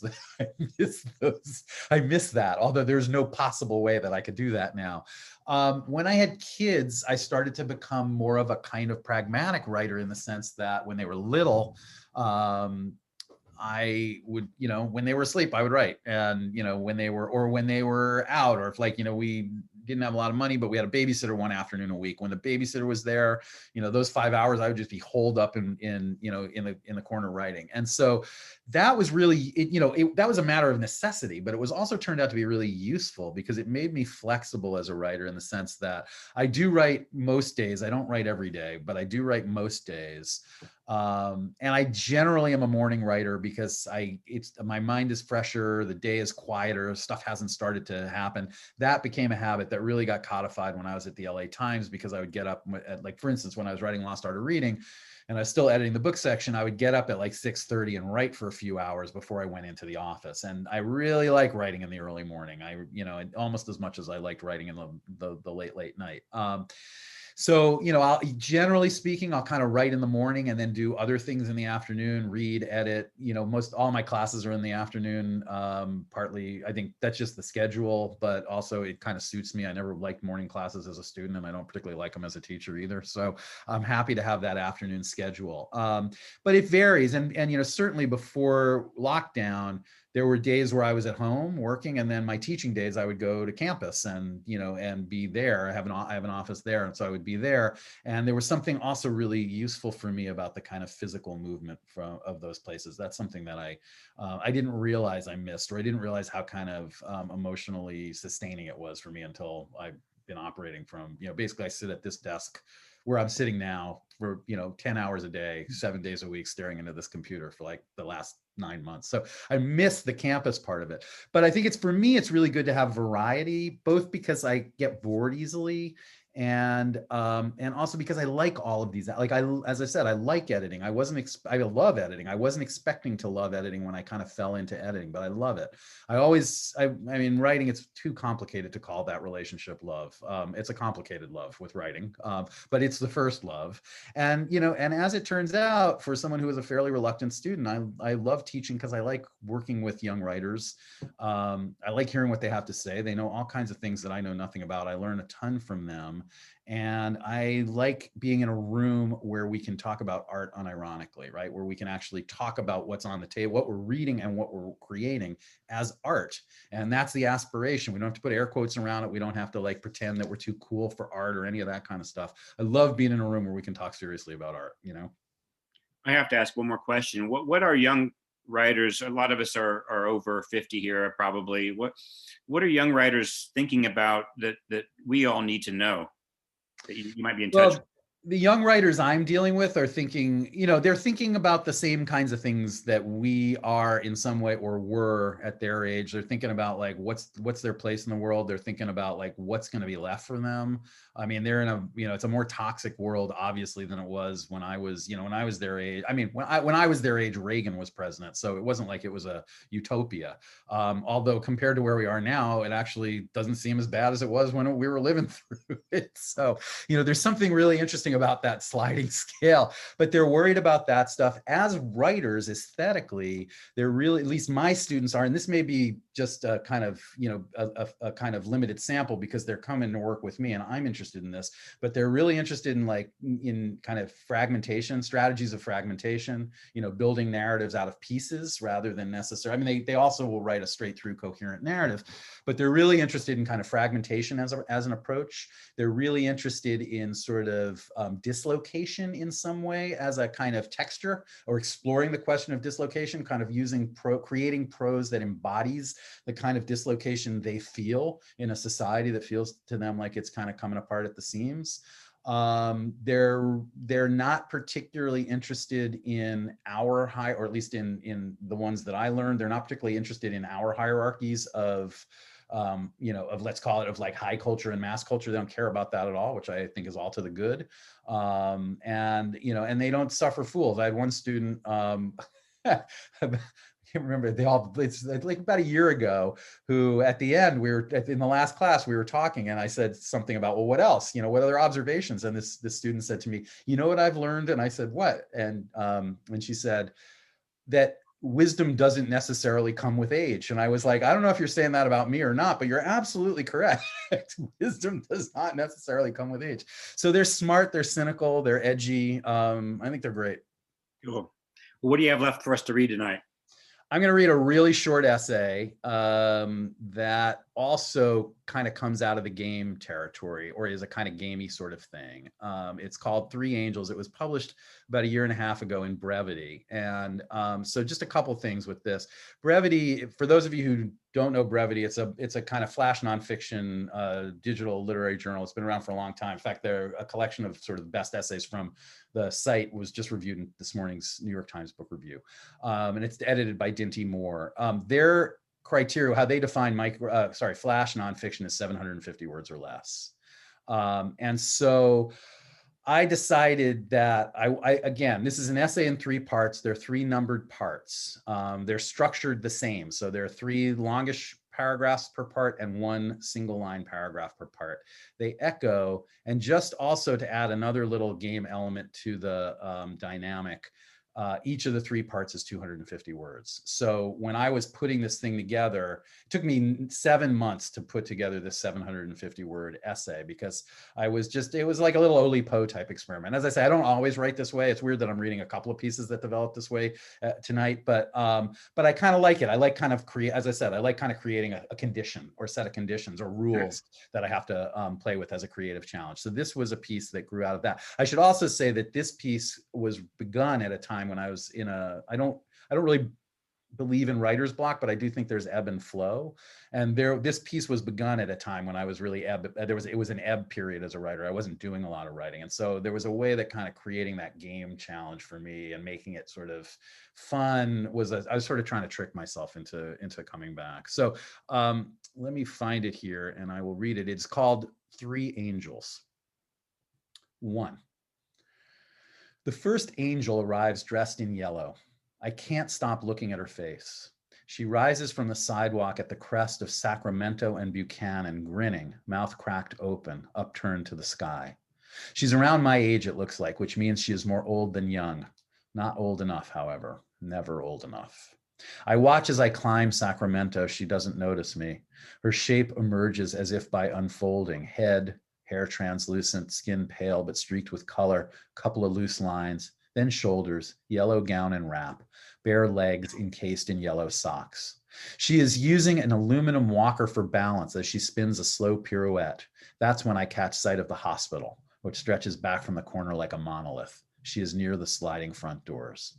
that. Although there's no possible way that I could do that now. When I had kids, I started to become more of a kind of pragmatic writer in the sense that when they were little, I would, when they were asleep, I would write. And, when they were out, or if we didn't have a lot of money, but we had a babysitter one afternoon a week. When the babysitter was there, those 5 hours, I would just be holed up in the corner writing. And so that was really, that was a matter of necessity, but it was also turned out to be really useful because it made me flexible as a writer in the sense that I do write most days. I don't write every day, but I do write most days. And I generally am a morning writer because my mind is fresher, the day is quieter, stuff hasn't started to happen. That became a habit that really got codified when I was at the LA Times because I would get up at, for instance, when I was writing Lost Art of Reading and I was still editing the book section, I would get up at 6:30 and write for a few hours before I went into the office. And I really like writing in the early morning. Almost as much as I liked writing in the late night. So, I'll generally speaking, I'll kind of write in the morning and then do other things in the afternoon, read, edit. Most all my classes are in the afternoon. Partly, I think that's just the schedule, but also it kind of suits me. I never liked morning classes as a student, and I don't particularly like them as a teacher either. So I'm happy to have that afternoon schedule. But it varies. And certainly before lockdown, there were days where I was at home working, and then my teaching days, I would go to campus and be there. I have an office there, and so I would be there. And there was something also really useful for me about the kind of physical movement of those places. That's something that I didn't realize I missed, or I didn't realize how kind of emotionally sustaining it was for me until I've been operating from. Basically, I sit at this desk where I'm sitting now for 10 hours a day, 7 days a week, staring into this computer for the last 9 months. So I miss the campus part of it. But I think for me, it's really good to have variety, both because I get bored easily And also because I like all of these, like as I said, I like editing. I love editing. I wasn't expecting to love editing when I kind of fell into editing, but I love it. I mean, writing, it's too complicated to call that relationship love. It's a complicated love with writing, but it's the first love. And, and as it turns out, for someone who is a fairly reluctant student, I love teaching because I like working with young writers. I like hearing what they have to say. They know all kinds of things that I know nothing about. I learn a ton from them. And I like being in a room where we can talk about art unironically, right? Where we can actually talk about what's on the table, what we're reading and what we're creating as art. And that's the aspiration. We don't have to put air quotes around it. We don't have to like pretend that we're too cool for art or any of that kind of stuff. I love being in a room where we can talk seriously about art,
I have to ask one more question. What are young writers? A lot of us are over 50 here, probably. What are young writers thinking about that we all need to know, that you might be in touch with?
The young writers I'm dealing with are thinking, they're thinking about the same kinds of things that we are in some way or were at their age. They're thinking about like what's their place in the world. They're thinking about like what's going to be left for them. I mean, they're in a, it's a more toxic world, obviously, than it was when I was, when I was their age. I mean, when I was their age, Reagan was president, so it wasn't like it was a utopia. Although compared to where we are now, it actually doesn't seem as bad as it was when we were living through it. So, there's something really interesting about that sliding scale, but they're worried about that stuff. As writers, aesthetically, they're really, at least my students are, and this may be just a kind of, a kind of limited sample because they're coming to work with me and I'm interested in this, but they're really interested in like in kind of fragmentation, strategies of fragmentation, building narratives out of pieces rather than necessarily, I mean, they also will write a straight through coherent narrative, but they're really interested in kind of fragmentation as an approach. They're really interested in sort of dislocation in some way as a kind of texture, or exploring the question of dislocation, kind of using creating prose that embodies the kind of dislocation they feel in a society that feels to them like it's kind of coming apart at the seams. They're not particularly interested in or at least in the ones that I learned, they're not particularly interested in our hierarchies of let's call it of like high culture and mass culture. They don't care about that at all, which I think is all to the good. And they don't suffer fools. I had one student, I can't remember, it's like about a year ago, who at the end, in the last class, we were talking and I said something about, well, what else, what other observations? And this student said to me, you know what I've learned? And I said, what? And she said that wisdom doesn't necessarily come with age. And I was like, I don't know if you're saying that about me or not, but you're absolutely correct. Wisdom does not necessarily come with age. So they're smart, they're cynical, they're edgy. I think they're great.
Cool. Well, what do you have left for us to read tonight?
I'm going to read a really short essay that also kind of comes out of the game territory, or is a kind of gamey sort of thing. It's called Three Angels. It was published about 1.5 years ago in Brevity. And so just a couple things with this. Brevity, for those of you who don't know Brevity, it's a kind of flash nonfiction digital literary journal. It's been around for a long time. In fact, they're a collection of sort of best essays from the site, was just reviewed in this morning's New York Times book review. And it's edited by Dinty Moore. Their criteria, how they define flash nonfiction, is 750 words or less. And so I decided that again, this is an essay in 3 parts. There are 3 numbered parts. They're structured the same. So there are 3 longish paragraphs per part and 1 single line paragraph per part. They echo, and just also to add another little game element to the dynamic, each of the 3 parts is 250 words. So when I was putting this thing together, it took me 7 months to put together this 750 word essay, because it was like a little Oli Poe type experiment. As I say, I don't always write this way. It's weird that I'm reading a couple of pieces that developed this way tonight, but I kind of like it. I like kind of creating a condition or set of conditions or rules that I have to play with as a creative challenge. So this was a piece that grew out of that. I should also say that this piece was begun at a time when I was I don't really believe in writer's block, but I do think there's ebb and flow. And this piece was begun at a time when I was really it was an ebb period as a writer. I wasn't doing a lot of writing. And so there was a way that kind of creating that game challenge for me and making it sort of fun I was sort of trying to trick myself into coming back. So let me find it here and I will read it. It's called Three Angels. 1. The first angel arrives dressed in yellow. I can't stop looking at her face. She rises from the sidewalk at the crest of Sacramento and Buchanan, grinning, mouth cracked open, upturned to the sky. She's around my age, it looks like, which means she is more old than young. Not old enough, however, never old enough. I watch as I climb Sacramento. She doesn't notice me. Her shape emerges as if by unfolding. Head, hair translucent, skin pale but streaked with color, couple of loose lines, then shoulders, yellow gown and wrap, bare legs encased in yellow socks. She is using an aluminum walker for balance as she spins a slow pirouette. That's when I catch sight of the hospital, which stretches back from the corner like a monolith. She is near the sliding front doors.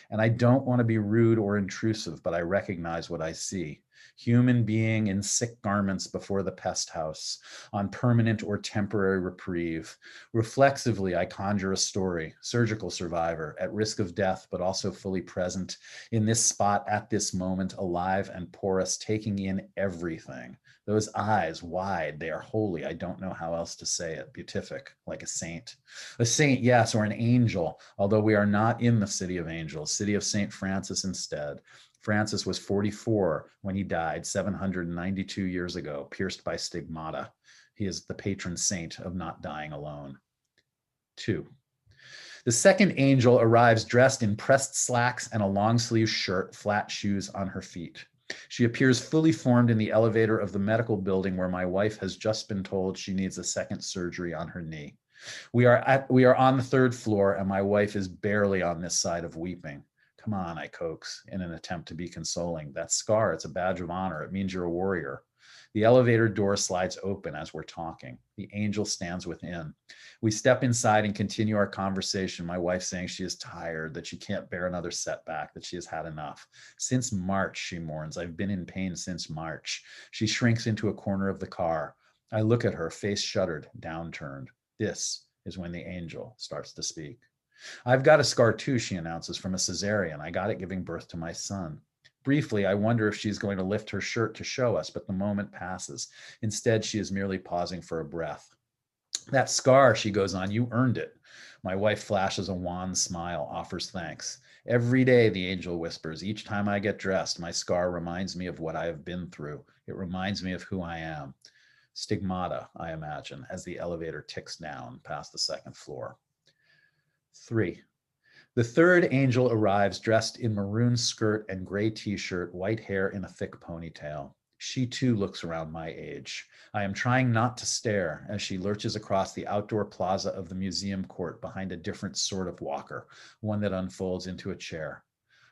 And I don't want to be rude or intrusive, but I recognize what I see. Human being in sick garments before the pest house, on permanent or temporary reprieve. Reflexively, I conjure a story, surgical survivor, at risk of death, but also fully present in this spot at this moment, alive and porous, taking in everything. Those eyes wide, they are holy. I don't know how else to say it. Beatific, like a saint. A saint, yes, or an angel, although we are not in the city of angels, city of St. Francis instead. Francis was 44 when he died 792 years ago, pierced by stigmata. He is the patron saint of not dying alone. 2. The second angel arrives dressed in pressed slacks and a long sleeve shirt, flat shoes on her feet. She appears fully formed in the elevator of the medical building where my wife has just been told she needs a second surgery on her knee. We are on the 3rd floor and my wife is barely on this side of weeping. Come on, I coax in an attempt to be consoling. That scar, it's a badge of honor. It means you're a warrior. The elevator door slides open as we're talking. The angel stands within. We step inside and continue our conversation. My wife saying she is tired, that she can't bear another setback, that she has had enough. Since March, she mourns. I've been in pain since March. She shrinks into a corner of the car. I look at her, face shuttered, downturned. This is when the angel starts to speak. I've got a scar too, she announces, from a cesarean. I got it giving birth to my son. Briefly, I wonder if she's going to lift her shirt to show us, but the moment passes. Instead, she is merely pausing for a breath. That scar, she goes on, you earned it. My wife flashes a wan smile, offers thanks. Every day, the angel whispers, each time I get dressed, my scar reminds me of what I have been through. It reminds me of who I am. Stigmata, I imagine, as the elevator ticks down past the 2nd floor. 3. The 3rd angel arrives dressed in maroon skirt and gray t-shirt, white hair in a thick ponytail. She too looks around my age. I am trying not to stare as she lurches across the outdoor plaza of the museum court behind a different sort of walker, one that unfolds into a chair.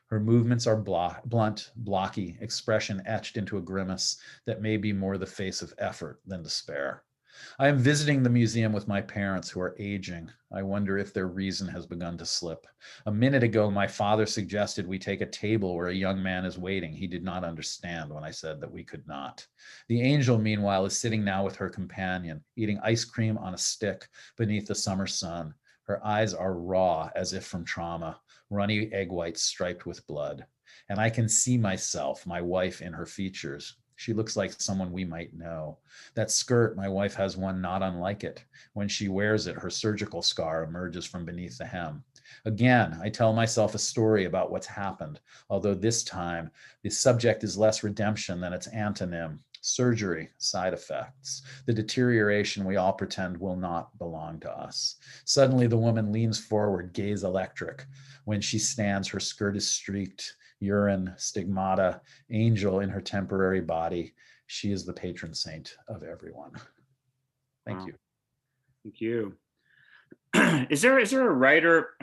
Her movements are blunt, blocky, expression etched into a grimace that may be more the face of effort than despair. I am visiting the museum with my parents who are aging. I wonder if their reason has begun to slip. A minute ago, my father suggested we take a table where a young man is waiting. He did not understand when I said that we could not. The angel, meanwhile, is sitting now with her companion, eating ice cream on a stick beneath the summer sun. Her eyes are raw as if from trauma, runny egg whites striped with blood. And I can see myself, my wife, in her features. She looks like someone we might know. That skirt, my wife has one not unlike it. When she wears it, her surgical scar emerges from beneath the hem. Again, I tell myself a story about what's happened, although this time the subject is less redemption than its antonym, surgery, side effects, the deterioration we all pretend will not belong to us. Suddenly, the woman leans forward, gaze electric. When she stands, her skirt is streaked, urine, stigmata, angel in her temporary body. She is the patron saint of everyone. Thank you.
Thank you. Is there a writer,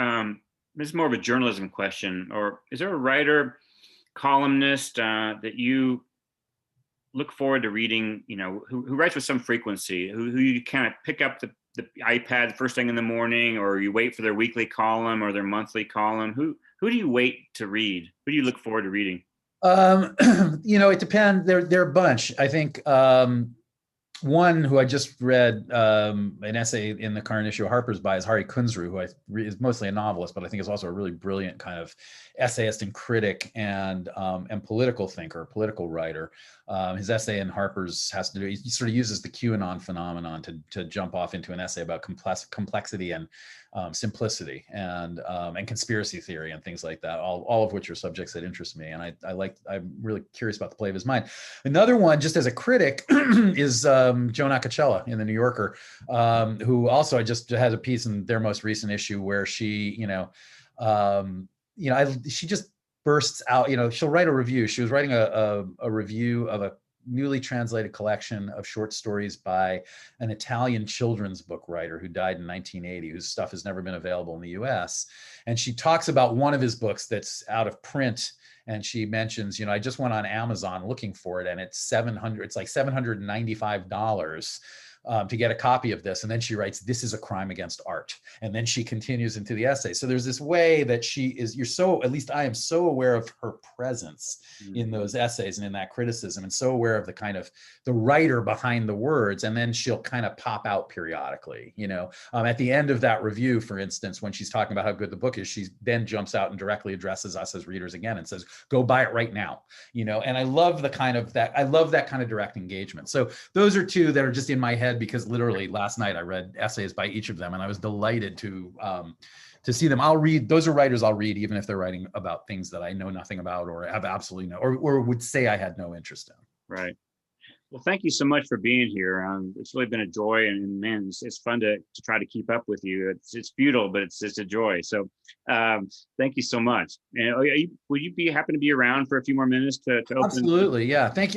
this is more of a journalism question, or is there a writer, columnist that you look forward to reading, who writes with some frequency, who you kind of pick up the iPad first thing in the morning, or you wait for their weekly column or their monthly column? Who do you wait to read? Who do you look forward to reading?
It depends. There are a bunch. I think one who I just read an essay in the current issue of Harper's by is Hari Kunzru, who is mostly a novelist, but I think is also a really brilliant kind of essayist and critic and political thinker, political writer. His essay in Harper's has to do, he sort of uses the QAnon phenomenon to jump off into an essay about complexity and simplicity and conspiracy theory and things like that, all of which are subjects that interest me. And I'm really curious about the play of his mind. Another one, just as a critic, is Joan Acocella in the New Yorker, who also I just had a piece in their most recent issue where she, she just bursts out. She'll write a review. She was writing a review of a newly translated collection of short stories by an Italian children's book writer who died in 1980, whose stuff has never been available in the US. And she talks about one of his books that's out of print. And she mentions, I just went on Amazon looking for it, and it's like $795 to get a copy of this. And then she writes, "This is a crime against art." And then she continues into the essay. So there's this way that at least I am so aware of her presence in those essays and in that criticism, and so aware of the kind of the writer behind the words. And then she'll kind of pop out periodically, at the end of that review, for instance, when she's talking about how good the book is, she then jumps out and directly addresses us as readers again and says, "Go buy it right now." And I love that kind of direct engagement. So those are two that are just in my head, because literally last night I read essays by each of them, and I was delighted to see them. Those are writers I'll read, even if they're writing about things that I know nothing about or have absolutely or would say I had no interest in.
Right. Well, thank you so much for being here. It's really been a joy, and man, it's fun to try to keep up with you. It's futile, but it's a joy. So thank you so much. And would you happen to be around for a few more minutes to open?
Absolutely, yeah. Thanks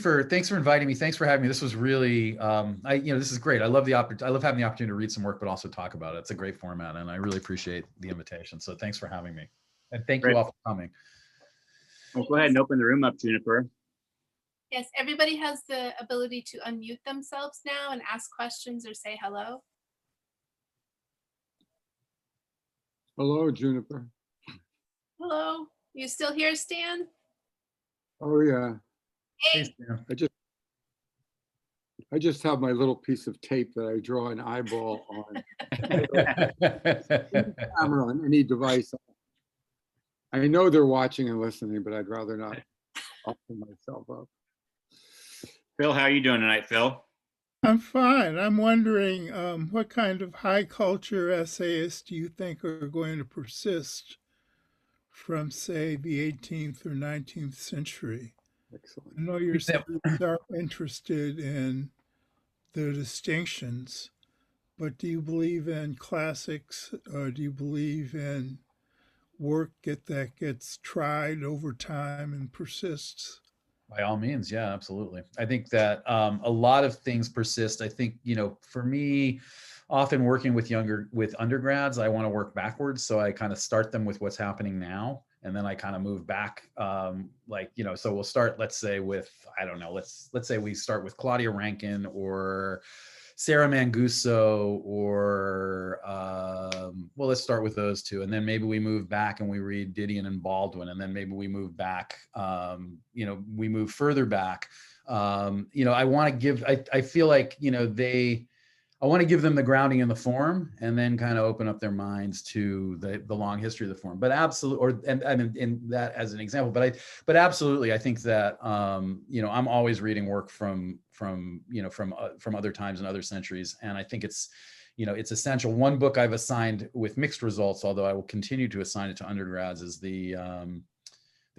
for inviting me. Thanks for having me. This was really, this is great. I love having the opportunity to read some work, but also talk about it. It's a great format, and I really appreciate the invitation. So thanks for having me, and thank you all for coming.
Well, go ahead and open the room up, Juniper.
Yes, everybody has the ability to unmute themselves now and ask questions or say hello.
Hello, Juniper.
Hello, you still here, Stan?
Oh yeah.
Hey.
I just have my little piece of tape that I draw an eyeball on. Camera on any device. I know they're watching and listening, but I'd rather not open myself up.
Phil, how are you doing tonight, Phil?
I'm fine. I'm wondering what kind of high culture essayists do you think are going to persist from, say, the 18th or 19th century?
Excellent.
I know your students are interested in the distinctions, but do you believe in classics, or do you believe in work that gets tried over time and persists?
By all means, yeah, absolutely. I think that a lot of things persist. I think, for me, often working with undergrads, I want to work backwards. So I kind of start them with what's happening now, and then I kind of move back. So we'll start, let's say with, I don't know, let's say we start with Claudia Rankine or Sarah Manguso, or let's start with those two, and then maybe we move back and we read Didion and Baldwin, and then maybe we move back, we move further back. I want to give, I feel like, I want to give them the grounding in the form, and then kind of open up their minds to the long history of the form. But absolutely, and in that as an example, but absolutely, I think that I'm always reading work from other times and other centuries, and I think it's essential. One book I've assigned with mixed results, although I will continue to assign it to undergrads, is the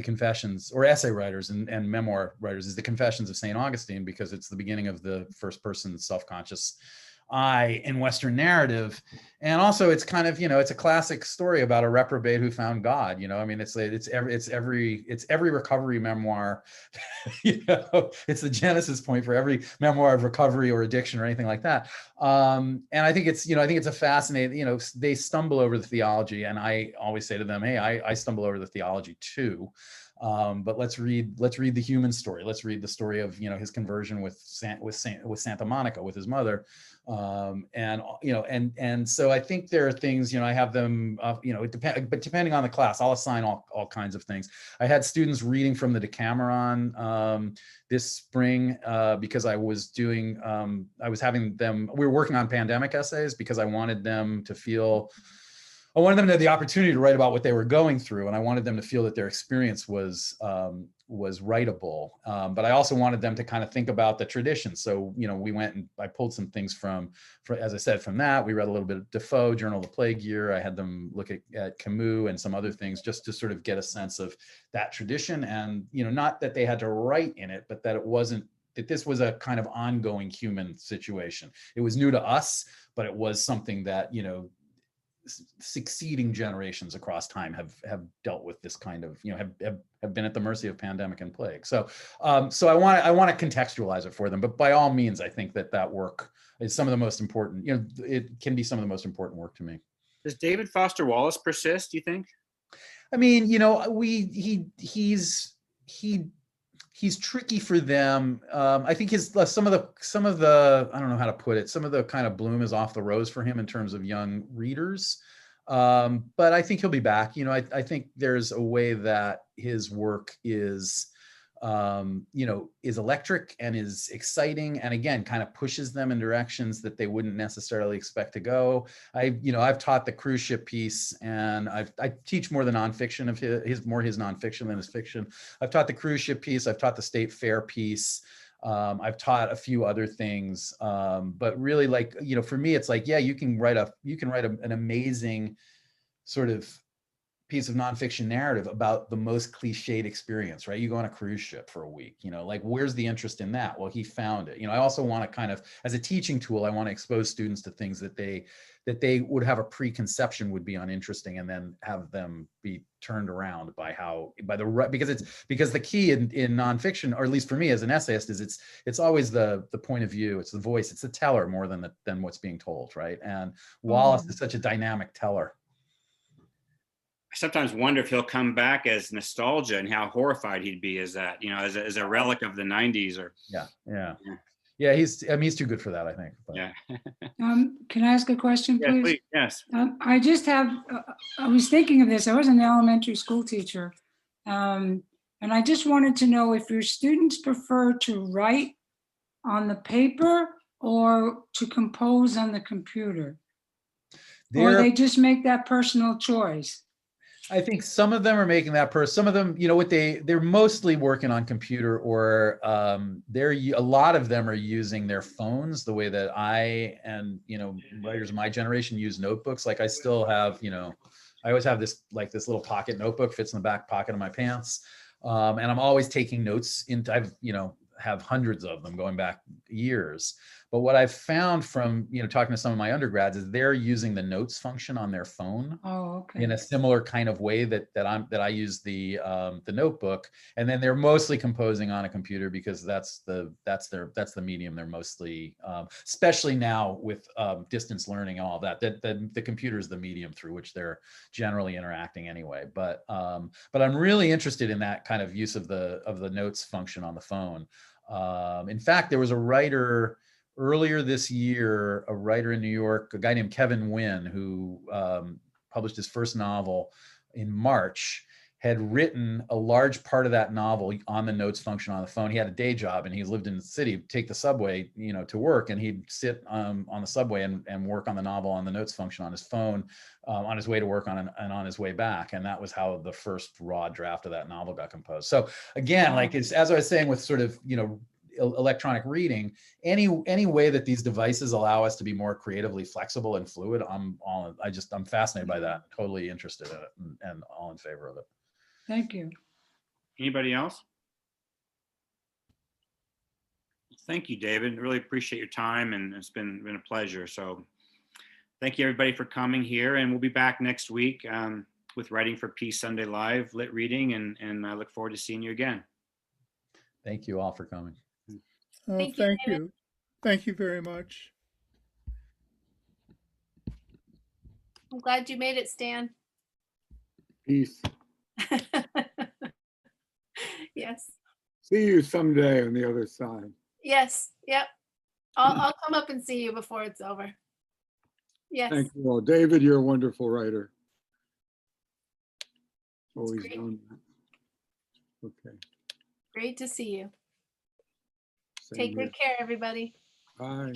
Confessions, or essay writers and memoir writers, is the Confessions of St. Augustine, because it's the beginning of the first person self-conscious I in Western narrative. And also it's kind of, it's a classic story about a reprobate who found God. It's every recovery memoir. It's the genesis point for every memoir of recovery or addiction or anything like that. And I think it's a fascinating, they stumble over the theology, and I always say to them, hey, I stumble over the theology too. But let's read the human story. Let's read the story of his conversion with Santa Monica, with his mother, And and so I think there are things, I have them, it depends, but depending on the class, I'll assign all kinds of things. I had students reading from the Decameron this spring because I was doing, I was having them, we were working on pandemic essays because I wanted them to have the opportunity to write about what they were going through, and I wanted them to feel that their experience was writable. But I also wanted them to kind of think about the tradition. So, we went and I pulled some things from, as I said, from that. We read a little bit of Defoe, Journal of the Plague Year. I had them look at Camus and some other things just to sort of get a sense of that tradition. And, not that they had to write in it, but that that this was a kind of ongoing human situation. It was new to us, but it was something that, succeeding generations across time have dealt with this kind of, have been at the mercy of pandemic and plague. So so I want to contextualize it for them, but by all means, I think that work is some of the most important, it can be some of the most important work to me.
Does David Foster Wallace persist, do you think?
I mean, he's tricky for them. I think some of the I don't know how to put it. Some of the kind of bloom is off the rose for him in terms of young readers. But I think he'll be back. I think there's a way that his work is, is electric and is exciting, and again, kind of pushes them in directions that they wouldn't necessarily expect to go. I've taught the cruise ship piece, and I teach more the nonfiction of his nonfiction than his fiction. I've taught the cruise ship piece. I've taught the state fair piece. I've taught a few other things, but really, for me, it's like, yeah, you can write an amazing sort of piece of nonfiction narrative about the most cliched experience, right? You go on a cruise ship for a week, where's the interest in that? Well, he found it. I also want to kind of, as a teaching tool, I want to expose students to things that they would have a preconception would be uninteresting, and then have them be turned around because the key in nonfiction, or at least for me as an essayist, is it's always the point of view, it's the voice, it's the teller more than what's being told, right? And Wallace is such a dynamic teller.
I sometimes wonder if he'll come back as nostalgia, and how horrified he'd be as that, as a relic of the 90s. Or
yeah, he's too good for that, I think. But.
Yeah.
Can I ask a question, please?
Yeah, please? Yes.
I just have, I was thinking of this. I was an elementary school teacher. And I just wanted to know if your students prefer to write on the paper or to compose on the computer, or they just make that personal choice.
I think some of them are making that some of them, they're mostly working on computer, or a lot of them are using their phones the way that I and, writers of my generation use notebooks. Like I still have, I always have this little pocket notebook, fits in the back pocket of my pants. And I'm always taking notes I've, have hundreds of them going back years. But what I've found from, talking to some of my undergrads is they're using the notes function on their phone in a similar kind of way that I use the notebook. And then they're mostly composing on a computer because that's the medium they're mostly, especially now with distance learning and all that the computer is the medium through which they're generally interacting anyway. But I'm really interested in that kind of use of the notes function on the phone. In fact, there was a writer earlier this year, a writer in New York, a guy named Kevin Wynn, who published his first novel in March, had written a large part of that novel on the notes function on the phone. He had a day job and he lived in the city, take the subway, to work, and he'd sit on the subway and work on the novel on the notes function on his phone on his way to work and on his way back. And that was how the first raw draft of that novel got composed. So again, as I was saying with sort of, electronic reading, any way that these devices allow us to be more creatively flexible and fluid, I'm fascinated by that, totally interested in it, and all in favor of it.
Thank you.
Anybody else? Thank you, David. Really appreciate your time, and it's been a pleasure. So thank you, everybody, for coming here, and we'll be back next week with Writing for Peace Sunday Live lit reading, and I look forward to seeing you again.
Thank you all for coming.
Thank you. Thank you very much.
I'm glad you made it, Stan.
Peace.
Yes.
See you someday on the other side.
Yes. Yep. I'll come up and see you before it's over. Yes.
Thank you all. David, you're a wonderful writer. Always
great.
known that. Okay.
Great to see you.
Same
Take
here.
good care, everybody.
Bye.